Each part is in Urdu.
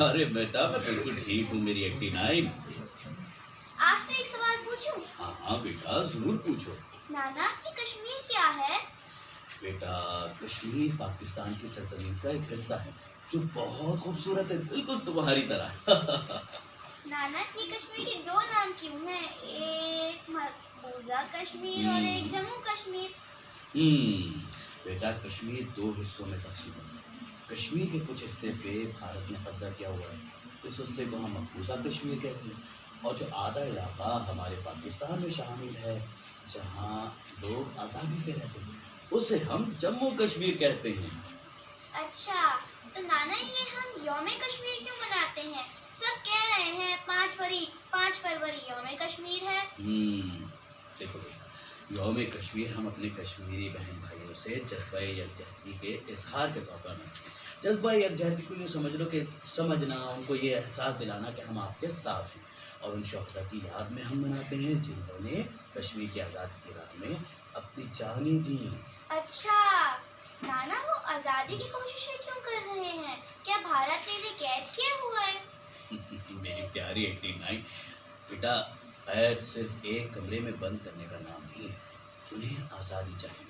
ارے بیٹا میں بالکل ٹھیک ہوں میری 89۔ آپ سے ایک سوال پوچھوں؟ ہاں ہاں بیٹا ضرور پوچھو۔ نانا یہ کشمیر کیا ہے؟ بیٹا کشمیر پاکستان کی سرزمین کا ایک حصہ ہے جو بہت خوبصورت ہے، بالکل تمہاری طرح۔ نانا یہ کشمیر کے دو نام کیوں ہیں، ایک مقبوضہ کشمیر اور ایک جموں کشمیر؟ بیٹا کشمیر دو حصوں میں تقسیم ہے۔ کشمیر کے کچھ حصے پہ بھارت نے قبضہ کیا ہوا ہے، اس حصے کو ہم مقبوضہ کشمیر کہتے ہیں، اور جو آدھا علاقہ ہمارے پاکستان میں شامل ہے جہاں لوگ آزادی سے رہتے ہیں اسے ہم جموں کشمیر کہتے ہیں۔ اچھا تو نانا یہ ہم یوم کشمیر کیوں مناتے ہیں؟ سب کہہ رہے ہیں 5 فروری یوم کشمیر ہے۔ دیکھو بیٹا یوم کشمیر ہم اپنے کشمیری بہن بھائیوں سے جذبہ یکجہتی کے اظہار کے طور پر مناتے ہیں۔ جذبہ یکجہتی کو یوں سمجھ لو کہ سمجھنا، ان کو یہ احساس دلانا کہ ہم آپ کے ساتھ ہیں، اور ان شہداء کی یاد میں ہم مناتے ہیں جنہوں نے کشمیر کی آزادی کی راہ میں اپنی جانیں دیں۔ اچھا نانا وہ آزادی کی کوششیں کیوں کر رہے ہیں؟ کیا بھارت نے انہیں قید کیا ہوا ہے؟ میری پیاری 89، بیٹا قید صرف ایک کمرے میں بند کرنے کا نام نہیں ہے، انہیں آزادی چاہیے،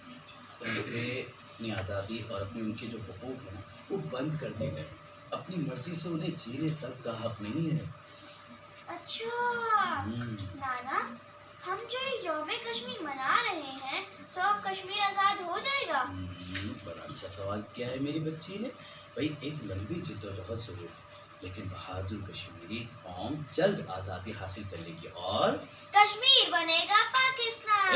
انہیں اپنی آزادی اور ان کے جو حقوق ہیں نا وہ بند کر دیے گئے، اپنی مرضی سے انہیں جینے تک کا حق نہیں ہے۔ اچھا نانا ہم جو یوم کشمیر منا رہے ہیں تو اب کشمیر آزاد ہو جائے گا؟ بڑا اچھا سوال کیا ہے میری بچی نے۔ بھائی ایک لمبی جدوجہد ضرور ہے لیکن بہادر کشمیری قوم جلد آزادی حاصل کر لے گی اور کشمیر بنے گا پاکستان۔